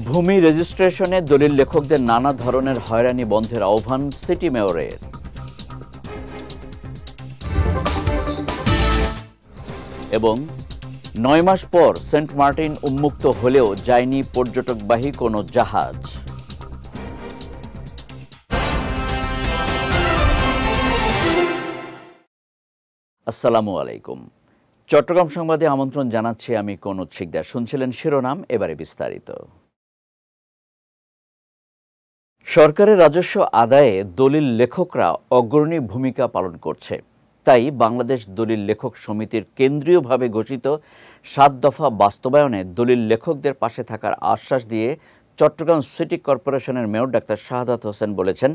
ভূমি রেজিস্ট্রেশনে দলিল লেখকদের নানা ধরনের হয়রানি বন্ধের আহ্বান সিটি মেয়রের। এবং ৯ মাস পর সেন্ট মার্টিন উন্মুক্ত হলেও যায়নি পর্যটকবাহী কোনো জাহাজ। আসসালামু আলাইকুম। চট্টগ্রাম সংবাদে আমন্ত্রণ জানাচ্ছি আমি কনক শিকদার। শুনছিলেন শিরোনাম, এবারে বিস্তারিত। সরকারের রাজস্ব আদায়ে দলিল লেখকরা অগ্রণী ভূমিকা পালন করছে। তাই বাংলাদেশ দলিল লেখক সমিতির কেন্দ্রীয়ভাবে ঘোষিত ৭ দফা বাস্তবায়নে দলিল লেখকদের পাশে থাকার আশ্বাস দিয়ে চট্টগ্রাম সিটি কর্পোরেশনের মেয়র ডাক্তার শাহাদাত হোসেন বলেছেন,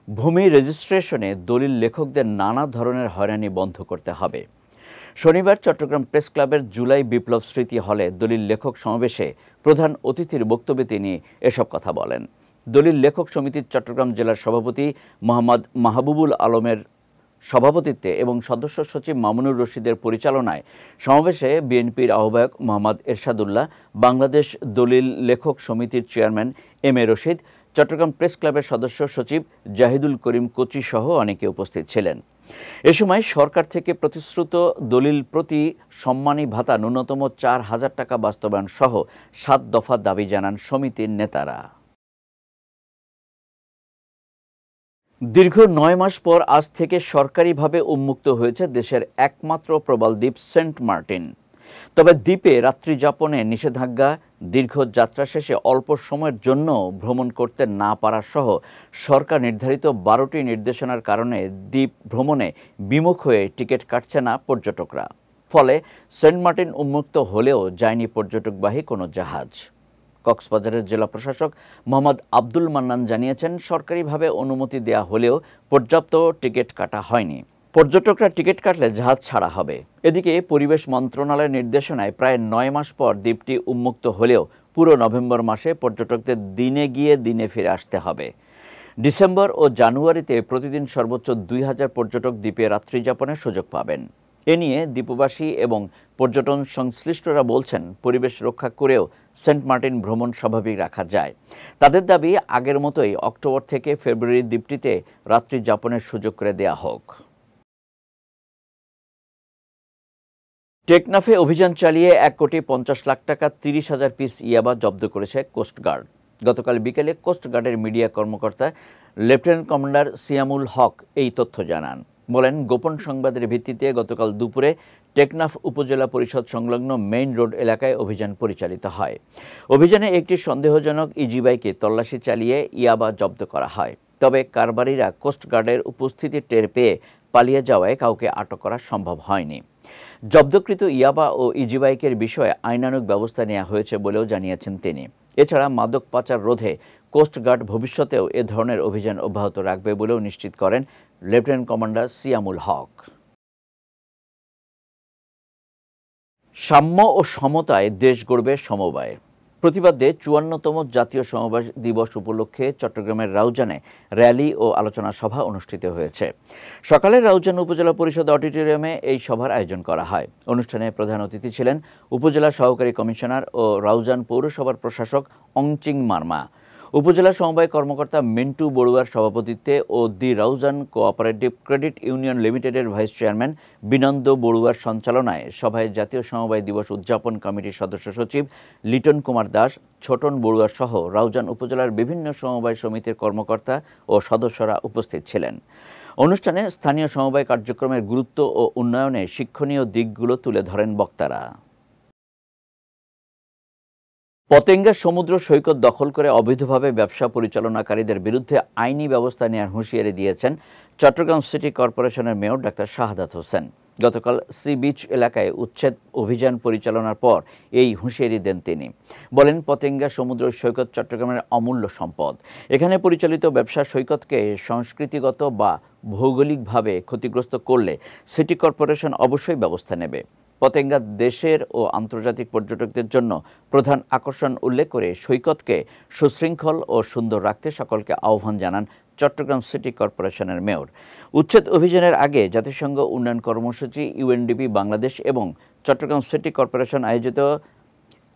ভূমি রেজিস্ট্রেশনে দলিল লেখকদের নানা ধরনের হয়রানি বন্ধ করতে হবে। শনিবার চট্টগ্রাম প্রেস ক্লাবের জুলাই বিপ্লব স্মৃতি হলে দলিল লেখক সমাবেশে প্রধান অতিথির বক্তব্যে তিনি এসব কথা বলেন। দলিল লেখক সমিতির চট্টগ্রাম জেলার সভাপতি মোহাম্মদ মাহবুবুল আলমের সভাপতিত্বে এবং সদস্য সচিব মামুনুর রশিদের পরিচালনায় সমাবেশে বিএনপির আহ্বায়ক মোহাম্মদ এরশাদুল্লাহ, বাংলাদেশ দলিল লেখক সমিতির chairman M A Rashid, Chittagong press ক্লাবের সদস্য সচিব জাহিদুল করিম কোচি সহ অনেকে উপস্থিত ছিলেন। এ সময় সরকার থেকে প্রতিশ্রুত দলিল প্রতি সম্মানী ভাতা ন্যূনতম ৪,০০০ টাকা বাস্তবায়ন সহ ৭ দফা দাবি জানান সমিতির নেতারা। দীর্ঘ ৯ মাস পর আজ থেকে সরকারিভাবে উন্মুক্ত হয়েছে দেশের একমাত্র প্রবাল দ্বীপ সেন্ট মার্টিন। তবে দ্বীপে রাত্রিযাপনে নিষেধাজ্ঞা, দীর্ঘ যাত্রা শেষে অল্প সময়ের জন্য ভ্রমণ করতে না পারা সহ সরকার নির্ধারিত ১২টি নির্দেশনার কারণে দ্বীপ ভ্রমণে বিমুখ হয়ে টিকিট কাটছে না পর্যটকরা। ফলে সেন্ট মার্টিন উন্মুক্ত হলেও যায়নি পর্যটকবাহী কোনো জাহাজ। কক্সবাজারের জেলা প্রশাসক মোহাম্মদ আব্দুল মান্নান জানিয়েছেন, সরকারিভাবে অনুমতি দেয়া হলেও পর্যাপ্ত টিকিট কাটা হয়নি। পর্যটকরা টিকিট কাটলে জাহাজ ছাড়া হবে। এদিকে পরিবেশ মন্ত্রণালয়ের নির্দেশনায় প্রায় ৯ মাস পর দ্বীপটি উন্মুক্ত হলেও পুরো নভেম্বর মাসে পর্যটকদের দিনে গিয়ে দিনে ফিরে আসতে হবে। ডিসেম্বর ও জানুয়ারিতে প্রতিদিন সর্বোচ্চ ২,০০০ পর্যটক দ্বীপে রাত্রিযাপনের সুযোগ পাবেন। এ নিয়ে দ্বীপবাসী এবং পর্যটন সংশ্লিষ্টরা বলছেন, পরিবেশ রক্ষা করেও সেন্ট মার্টিন ভ্রমণ স্বাভাবিক রাখা যায়। তাদের দাবি, আগের মতোই অক্টোবর থেকে ফেব্রুয়ারি দ্বীপটিতে রাত্রি যাপনের সুযোগ করে দেয়া হোক। টেকনাফে অভিযান চালিয়ে ১,৫০,০০,০০০ টাকা ৩০,০০০ পিস ইয়াবা জব্দ করেছে কোস্টগার্ড। গতকাল বিকেলে কোস্টগার্ডের মিডিয়া কর্মকর্তা লেফটেন্যান্ট কমান্ডার সিয়ামুল হক এই তথ্য জানান। বলেন, গোপন সংবাদের ভিত্তিতে গতকাল দুপুরে টেকনাফ উপজেলা পরিষদ সংলগ্ন মেইন রোড এলাকায় অভিযান পরিচালিত হয়। অভিযানে একটি সন্দেহজনক ইজি বাইকে তল্লাশি চালিয়ে ইয়াবা জব্দ করা হয়। তবে কারবারিরা কোস্টগার্ডের উপস্থিতি টের পেয়ে পালিয়ে যাওয়ায় কাউকে আটক করা সম্ভব হয়নি। জব্দকৃত ইয়াবা ও ইজি বাইকের বিষয়ে আইনানুগ ব্যবস্থা নেওয়া হয়েছে বলেও জানিয়েছেন তিনি। এছাড়া মাদক পাচার রোধে কোস্টগার্ড ভবিষ্যতেও এ ধরনের অভিযান অব্যাহত রাখবে বলেও নিশ্চিত করেন লেফটেন্যান্ট কমান্ডার সিয়ামুল হক। সাম্য ও সমতায় দেশ গড়বে সমবায় প্রতিবাদে ৫৪তম জাতীয় সমবায় দিবস উপলক্ষে চট্টগ্রামের রাউজানে র্যালি ও আলোচনা সভা অনুষ্ঠিত হয়েছে। সকালে রাউজান উপজেলা পরিষদ অডিটোরিয়ামে এই সভার আয়োজন করা হয়। অনুষ্ঠানে প্রধান অতিথি ছিলেন উপজেলা সহকারী কমিশনার ও রাউজান পৌরসভার প্রশাসক অংচিং মার্মা। উপজেলা সমবায় কর্মকর্তা মিন্টু বড়ুয়ার সভাপতিত্বে ও দি রাউজান কোঅপারেটিভ ক্রেডিট ইউনিয়ন লিমিটেডের ভাইস চেয়ারম্যান বিনন্দ বড়ুয়ার সঞ্চালনায় সভায় জাতীয় সমবায় দিবস উদযাপন কমিটির সদস্য সচিব লিটন কুমার দাস, ছোটন বড়ুয়ার সহ রাউজান উপজেলার বিভিন্ন সমবায় সমিতির কর্মকর্তা ও সদস্যরা উপস্থিত ছিলেন। অনুষ্ঠানে স্থানীয় সমবায় কার্যক্রমের গুরুত্ব ও উন্নয়নে শিক্ষণীয় দিকগুলো তুলে ধরেন বক্তারা। পতেঙ্গা সমুদ্র সৈকত দখল করে অবৈধভাবে ব্যবসা পরিচালনাকারীদের বিরুদ্ধে আইনি ব্যবস্থা নেওয়ার হুঁশিয়ারি দিয়েছেন চট্টগ্রাম সিটি কর্পোরেশনের মেয়র ডাক্তার শাহাদাত হোসেন। গতকাল সি বিচ এলাকায় উচ্ছেদ অভিযান পরিচালনার পর এই হুঁশিয়ারি দেন তিনি। বলেন, পতেঙ্গা সমুদ্র সৈকত চট্টগ্রামের অমূল্য সম্পদ। এখানে পরিচালিত ব্যবসা সৈকতকে সংস্কৃতিগত বা ভৌগোলিকভাবে ক্ষতিগ্রস্ত করলে সিটি কর্পোরেশন অবশ্যই ব্যবস্থা নেবে। পতেঙ্গা দেশের ও আন্তর্জাতিক পর্যটকদের জন্য প্রধান আকর্ষণ উল্লেখ করে সৈকতকে সুশৃঙ্খল ও সুন্দর রাখতে সকলকে আহ্বান জানান চট্টগ্রাম সিটি কর্পোরেশনের মেয়র। উচ্ছেদ অভিযানের আগে জাতিসংঘ উন্নয়ন কর্মসূচি, ইউএনডিপি বাংলাদেশ এবং চট্টগ্রাম সিটি কর্পোরেশন আয়োজিত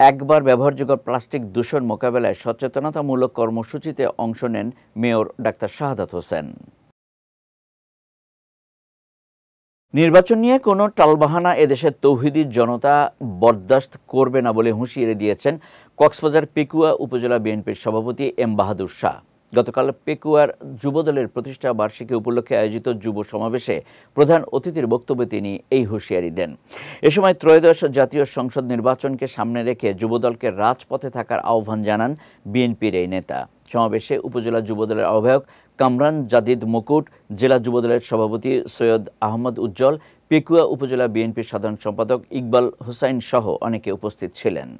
একবার ব্যবহারযোগ্য প্লাস্টিক দূষণ মোকাবেলায় সচেতনতামূলক কর্মসূচিতে অংশ নেন মেয়র ডাক্তার শাহাদাত হোসেন। নির্বাচন নিয়ে কোনো টালবাহানা এদেশের তৌহিদি জনতা বরদাস্ত করবে না বলে হুঁশিয়ারি দিয়েছেন কক্সবাজার পেকুয়া উপজেলা বিএনপির সভাপতি এম বাহাদুর শাহ। গতকাল পেকুয়ার যুবদলের প্রতিষ্ঠা বার্ষিকী উপলক্ষে আয়োজিত যুব সমাবেশে প্রধান অতিথির বক্তব্যে তিনি এই হুঁশিয়ারি দেন। এ সময় ত্রয়োদশ জাতীয় সংসদ নির্বাচনকে সামনে রেখে যুবদলকে রাজপথে থাকার আহ্বান জানান বিএনপির এই নেতা। সমাবেশে উপজেলা যুবদলের আহ্বায়ক কামরান জাদিদ মুকুট, জেলা যুবদলের সভাপতি সৈয়দ আহমদ উজ্জ্বল, পেকুয়া উপজেলা বিএনপির সাধারণ সম্পাদক ইকবাল হোসাইন সহ অনেকে উপস্থিত ছিলেন।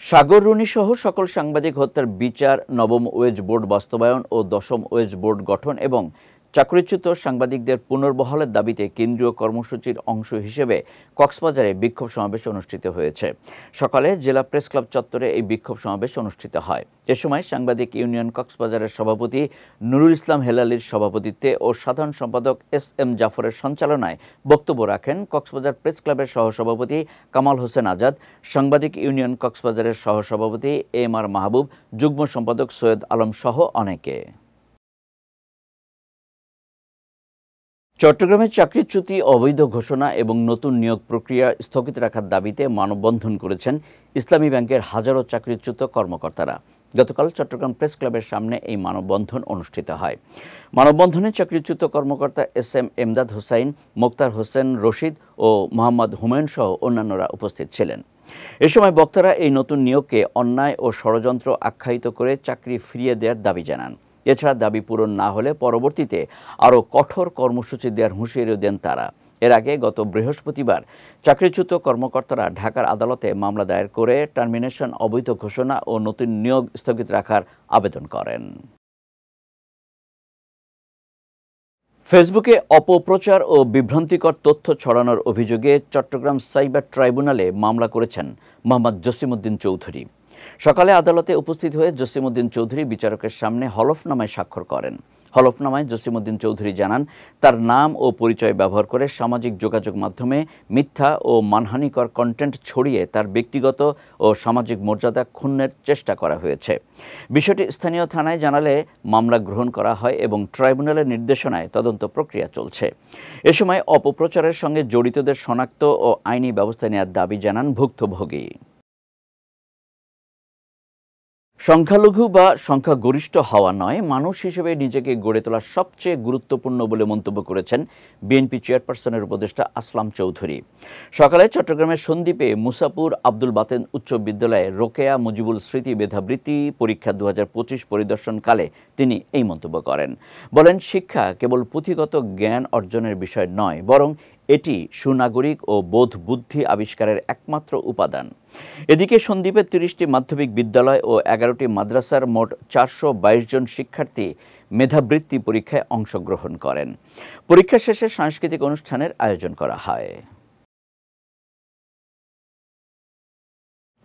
সাগর রুনি সহ সকল সাংবাদিক হত্যার বিচার, নবম ওয়েজ বোর্ড বাস্তবায়ন ও দশম ওয়েজ বোর্ড গঠন এবং চাকরিচ্যুত সাংবাদিকদের পুনর্বহালের দাবিতে কেন্দ্রীয় কর্মসূচির অংশ হিসেবে কক্সবাজারে বিক্ষোভ সমাবেশ অনুষ্ঠিত হয়েছে। সকালে জেলা প্রেস ক্লাব চত্বরে এই বিক্ষোভ সমাবেশ অনুষ্ঠিত হয়। এ সময় সাংবাদিক ইউনিয়ন কক্সবাজারের সভাপতি নুরুল ইসলাম হেলালির সভাপতিত্বে ও সাধারণ সম্পাদক এস এম জাফরের সঞ্চালনায় বক্তব্য রাখেন কক্সবাজার প্রেস ক্লাবের সহসভাপতি কামাল হোসেন আজাদ, সাংবাদিক ইউনিয়ন কক্সবাজারের সহসভাপতি এম আর মাহবুব, যুগ্ম সম্পাদক সৈয়দ আলম সহ অনেকে। চট্টগ্রামে চাকরিচ্যুতি, অবৈধ ঘোষণা এবং নতুন নিয়োগ প্রক্রিয়া স্থগিত রাখার দাবিতে মানববন্ধন করেছেন ইসলামী ব্যাংকের হাজারো চাকরিচ্যুত কর্মকর্তারা। গতকাল চট্টগ্রাম প্রেস ক্লাবের সামনে এই মানববন্ধন অনুষ্ঠিত হয়। মানববন্ধনে চাকরিচ্যুত কর্মকর্তা এস এম এমদাদ হোসাইন, মোক্তার হোসেন রশিদ ও মোহাম্মদ হুমায়ুন সহ অন্যান্যরা উপস্থিত ছিলেন। এ সময় বক্তারা এই নতুন নিয়োগকে অন্যায় ও ষড়যন্ত্র আখ্যায়িত করে চাকরি ফিরিয়ে দেওয়ার দাবি জানান। এছাড়া দাবি পূরণ না হলে পরবর্তীতে আরও কঠোর কর্মসূচি দেওয়ার হুঁশিয়ারিও দেন তারা। এর আগে গত বৃহস্পতিবার চাকরিচ্যুত কর্মকর্তারা ঢাকার আদালতে মামলা দায়ের করে টার্মিনেশন, অবৈধ ঘোষণা ও নতুন নিয়োগ স্থগিত রাখার আবেদন করেন। ফেসবুকে অপপ্রচার ও বিভ্রান্তিকর তথ্য ছড়ানোর অভিযোগে চট্টগ্রাম সাইবার ট্রাইব্যুনালে মামলা করেছেন মোহাম্মদ জসিমউদ্দিন চৌধুরী। সকালে আদালতে উপস্থিত হয়ে জসিমউদ্দিন চৌধুরী বিচারকের সামনে হলফনামায় স্বাক্ষর করেন। হলফনামায় জসিমউদ্দিন চৌধুরী জানান, তার নাম ও পরিচয় ব্যবহার করে সামাজিক যোগাযোগ মাধ্যমে মিথ্যা ও মানহানিকর কন্টেন্ট ছড়িয়ে তার ব্যক্তিগত ও সামাজিক মর্যাদা ক্ষুণ্ণের চেষ্টা করা হয়েছে। বিষয়টি স্থানীয় থানায় জানালে মামলা গ্রহণ করা হয় এবং ট্রাইব্যুনালের নির্দেশনায় তদন্ত প্রক্রিয়া চলছে। এ সময় অপপ্রচারের সঙ্গে জড়িতদের শনাক্ত ও আইনি ব্যবস্থা নেওয়ার দাবি জানান ভুক্তভোগী। সংখ্যালঘু বা সংখ্যাগরিষ্ঠ হওয়া নয়, মানুষ হিসেবে নিজেকে গড়ে তোলা সবচেয়ে গুরুত্বপূর্ণ বলে মন্তব্য করেছেন বিএনপি চেয়ারপারসনের উপদেষ্টা আসলাম চৌধুরী। সকালে চট্টগ্রামের সন্দ্বীপে মুসাপুর আব্দুল বাতেন উচ্চ বিদ্যালয়ে রোকেয়া মুজিবুল স্মৃতি মেধাবৃত্তি পরীক্ষা 2025 পরিদর্শনকালে তিনি এই মন্তব্য করেন। বলেন, শিক্ষা কেবল পুঁথিগত জ্ঞান অর্জনের বিষয় নয়, বরং এটি সুনাগরিক ও বোধ বুদ্ধি আবিষ্কারের একমাত্র উপাদান। এদিকে সন্দ্বীপের 30টি মাধ্যমিক বিদ্যালয় ও 11টি মাদ্রাসার মোট 422 জন শিক্ষার্থী মেধাবৃত্তি পরীক্ষায় অংশগ্রহণ করেন। পরীক্ষা শেষে সাংস্কৃতিক অনুষ্ঠানের আয়োজন করা হয়।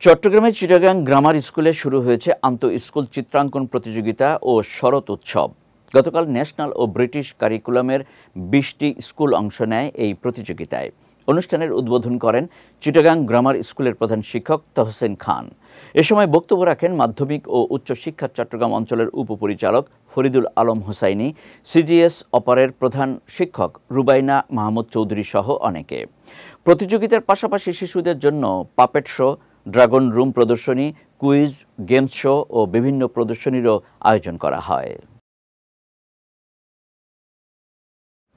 চট্টগ্রামের চিটাগাং গ্রামার স্কুলে শুরু হয়েছে আন্তঃ স্কুল চিত্রাঙ্কন প্রতিযোগিতা ও শরৎ উৎসব। গতকাল ন্যাশনাল ও ব্রিটিশ কারিকুলামের 20টি স্কুল অংশ নেয় এই প্রতিযোগিতায়। অনুষ্ঠানের উদ্বোধন করেন চিটাগাং গ্রামার স্কুলের প্রধান শিক্ষক তহসিন খান। এ সময় বক্তব্য রাখেন মাধ্যমিক ও উচ্চশিক্ষা চট্টগ্রাম অঞ্চলের উপপরিচালক ফরিদুল আলম হোসাইনি, সিজিএস অপারের প্রধান শিক্ষক রুবাইনা মাহমুদ চৌধুরী সহ অনেকে। প্রতিযোগিতার পাশাপাশি শিশুদের জন্য পাপেট শো, ড্রাগন রুম প্রদর্শনী, কুইজ, গেমস শো ও বিভিন্ন প্রদর্শনীরও আয়োজন করা হয়।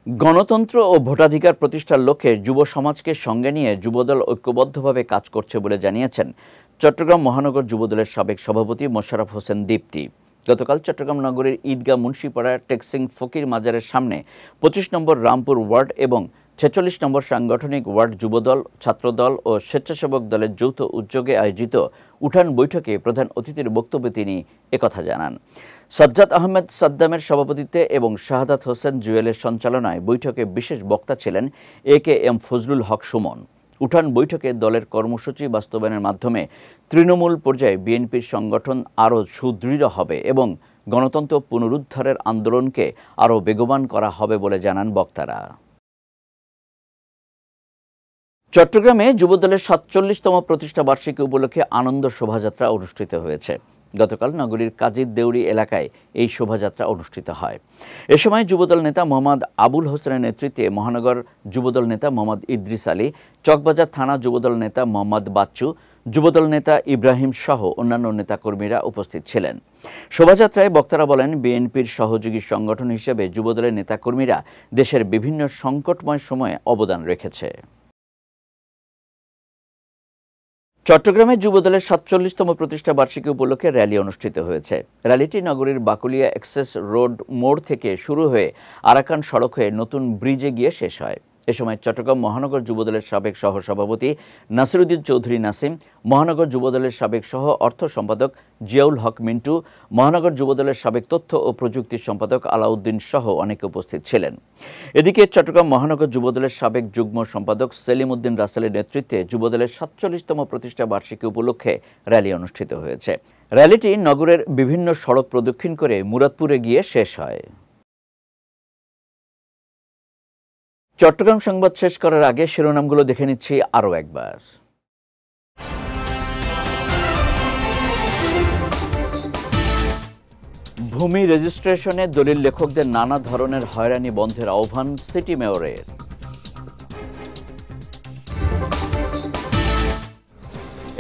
গণতন্ত্র ও ভোটাধিকার প্রতিষ্ঠার লক্ষ্যে যুব সমাজকে সঙ্গে নিয়ে যুবদল ঐক্যবদ্ধভাবে কাজ করছে বলে জানিয়েছেন চট্টগ্রাম মহানগর যুবদলের সাবেক সভাপতি মোশাররফ হোসেন দীপ্তি। গতকাল চট্টগ্রাম নগরের ঈদগাহ মুন্সিপাড়া টেক্সিং ফকির মাজারের সামনে 25 নম্বর রামপুর ওয়ার্ড এবং 46 নম্বর সাংগঠনিক ওয়ার্ড যুবদল, ছাত্রদল ও স্বেচ্ছাসেবক দলের যৌথ উদ্যোগে আয়োজিত উঠান বৈঠকে প্রধান অতিথির বক্তব্যে তিনি একথা জানান। সাজ্জাদ আহমেদ সাদ্দামের সভাপতিত্বে এবং শাহাদাত হোসেন জুয়েলের সঞ্চালনায় বৈঠকে বিশেষ বক্তা ছিলেন AKM ফজলুল হক সুমন। উঠান বৈঠকে দলের কর্মসূচি বাস্তবায়নের মাধ্যমে তৃণমূল পর্যায়ে বিএনপির সংগঠন আরও সুদৃঢ় হবে এবং গণতন্ত্র পুনরুদ্ধারের আন্দোলনকে আরও বেগবান করা হবে বলে জানান বক্তারা। চট্টগ্রামে যুবদলের ৪৭তম প্রতিষ্ঠা বার্ষিকী উপলক্ষে আনন্দ শোভাযাত্রা অনুষ্ঠিত হয়েছে। গতকাল নগরীর কাজীর দেউরি এলাকায় এই শোভাযাত্রা অনুষ্ঠিত হয়। এ সময় যুবদল নেতা মোহাম্মদ আবুল হোসেনের নেতৃত্বে মহানগর যুবদল নেতা মোহাম্মদ ইদ্রিস আলী, চকবাজার থানা যুবদল নেতা মোহাম্মদ বাচ্চু, যুবদল নেতা ইব্রাহিম সহ অন্যান্য নেতাকর্মীরা উপস্থিত ছিলেন। শোভাযাত্রায় বক্তারা বলেন, বিএনপির সহযোগী সংগঠন হিসেবে যুবদলের নেতাকর্মীরা দেশের বিভিন্ন সংকটময় সময়ে অবদান রেখেছে। চট্টগ্রামে যুবদলের ৪৭তম প্রতিষ্ঠা বার্ষিকী উপলক্ষে র্যালি অনুষ্ঠিত হয়েছে। র্যালিটি নগরীর বাকুলিয়া এক্সেস রোড মোড় থেকে শুরু হয়ে আরাকান সড়ক হয়ে নতুন ব্রিজে গিয়ে শেষ হয়। এ সময় চট্টগ্রাম মহানগর যুবদলের সাবেক সহসভাপতি নাসিরউদ্দিন চৌধুরী নাসিম, মহানগর যুবদলের সাবেক সহ অর্থ সম্পাদক জিয়াউল হক মিন্টু, মহানগর যুবদলের সাবেক তথ্য ও প্রযুক্তি সম্পাদক আলাউদ্দিন সহ অনেকে উপস্থিত ছিলেন। এদিকে চট্টগ্রাম মহানগর যুবদলের সাবেক যুগ্ম সম্পাদক সেলিম উদ্দিন রাসেলের নেতৃত্বে যুবদলের ৪৭তম প্রতিষ্ঠা বার্ষিকী উপলক্ষে র্যালি অনুষ্ঠিত হয়েছে। র্যালিটি নগরের বিভিন্ন সড়ক প্রদক্ষিণ করে মুরাদপুরে গিয়ে শেষ হয়। চট্টগ্রাম সংবাদ শেষ করার আগে শিরোনামগুলো দেখে নিচ্ছি আরও একবার। ভূমি রেজিস্ট্রেশনে দলিল লেখকদের নানা ধরনের হয়রানি বন্ধের আহ্বান সিটি মেয়রের।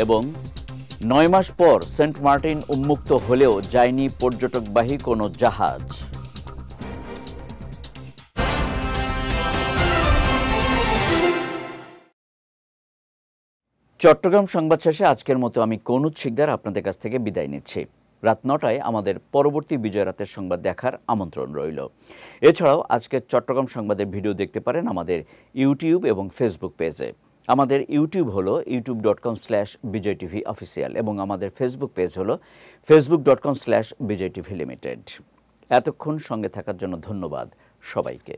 এবং ৯ মাস পর সেন্ট মার্টিন উন্মুক্ত হলেও যায়নি পর্যটকবাহী কোনো জাহাজ। চট্টগ্রাম সংবাদ শেষে আজকের মতো আমি কনুজ শিকদার আপনাদের কাছ থেকে বিদায় নিচ্ছি। রাত ৯টায় আমাদের পরবর্তী বিজয় রাতের সংবাদ দেখার আমন্ত্রণ রইল। এছাড়াও আজকের চট্টগ্রাম সংবাদের ভিডিও দেখতে পারেন আমাদের ইউটিউব এবং ফেসবুক পেজে। আমাদের ইউটিউব হলো youtube.com/BJTV অফিসিয়াল এবং আমাদের ফেসবুক পেজ হলো facebook.com/BJTV লিমিটেড। এতক্ষণ সঙ্গে থাকার জন্য ধন্যবাদ সবাইকে।